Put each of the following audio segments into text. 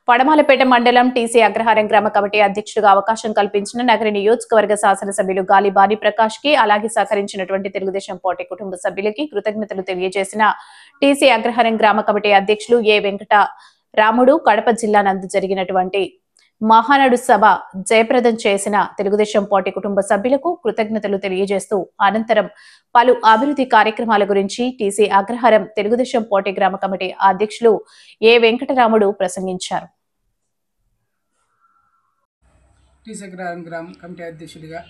పడమలపేట మండలం టీసీ అగ్రహారం గ్రామ కమిటీ అధ్యక్షుడిగా అవకాశం కల్పించిన నగర నియోజకవర్గ శాసనసభ్యులు గాలి బాని ప్రకాష్ కి అలాగే సహకరించినటువంటి తెలుగుదేశం పార్టీ కుటుంబ సభ్యులకి కృతజ్ఞతలు తెలియజేసిన టీసీ అగ్రహారం గ్రామ కమిటీ అధ్యక్షులు ఏ వెంకట రాముడు కడప జిల్లా నందు జరిగినటువంటి మహానాడు సభ జయప్రదం చేసిన తెలుగుదేశం పార్టీ కుటుంబ సభ్యులకు కృతజ్ఞతలు తెలియజేస్తూ అనంతరం పలు అభివృద్ధి కార్యక్రమాల గురించి టీసీ అగ్రహారం తెలుగుదేశం పార్టీ గ్రామ కమిటీ అధ్యక్షులు ఏ వెంకటరాముడు ప్రసంగించారు. టీసీ అగ్రహారం గ్రామ కమిటీ అధ్యక్షుడిగా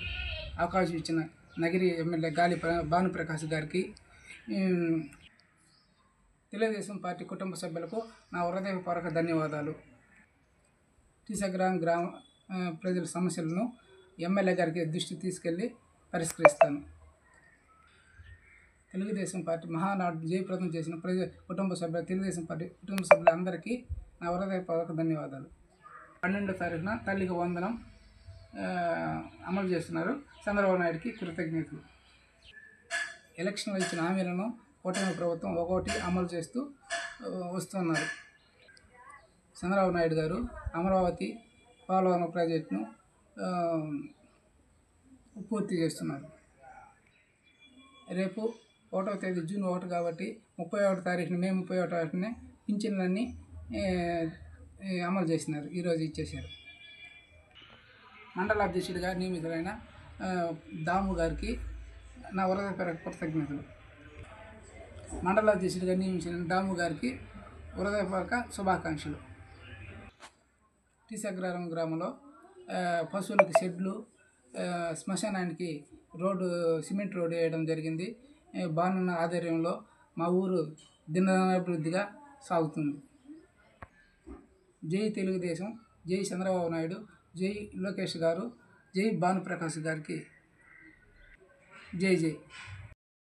అవకాశం ఇచ్చిన నగిరి ఎమ్మెల్యే గాలి భానుప్రకాష్ గారికి, తెలుగుదేశం పార్టీ కుటుంబ సభ్యులకు నా హృదయపూర్వక ధన్యవాదాలు. టీసీ అగ్రహారం గ్రామ ప్రజల సమస్యలను ఎమ్మెల్యే గారికి దృష్టికి తీసుకెళ్లి పరిష్కరిస్తాను. తెలుగుదేశం పార్టీ మహానాడు జయప్రదం చేసిన తెలుగుదేశం పార్టీ కుటుంబ సభ్యులందరికీ నా హృదయపూర్వక ధన్యవాదాలు. 12వ తారీఖున తల్లికి వందనం అమలు చేస్తున్నారు. చంద్రబాబు నాయుడికి కృతజ్ఞతలు. ఎలక్షన్లో ఇచ్చిన హామీలను కూటమి ప్రభుత్వం ఒక్కొక్కటి అమలు చేస్తూ వస్తున్నారు. చంద్రబాబు నాయుడు గారు అమరావతి పోలవరం ప్రాజెక్టును పూర్తి చేస్తున్నారు. రేపు 1వ తేదీ జూన్ 1 కాబట్టి 31వ తారీఖున మే 31వ తారీఖునే పింఛన్లన్నీ అమలు చేసినారు. ఈరోజు ఇచ్చేశారు. మండల అధ్యక్షుడిగా నియమితులైన దాము గారికి నా హృదయపూర్వక కృతజ్ఞతలు. మండల అధ్యక్షుడిగా నియమించిన దాము గారికి హృదయపూర్వక శుభాకాంక్షలు. టీసీ అగ్రహారం గ్రామంలో పశువులకు షెడ్లు, శ్మశానానికి సిమెంట్ రోడ్డు వేయడం జరిగింది. బానున్న ఆధ్వర్యంలో మా ఊరు దినాభివృద్ధిగా సాగుతుంది. జై తెలుగుదేశం, జై చంద్రబాబు నాయుడు, జై లోకేష్ గారు, జై భానుప్రకాష్ గారికి జై జై.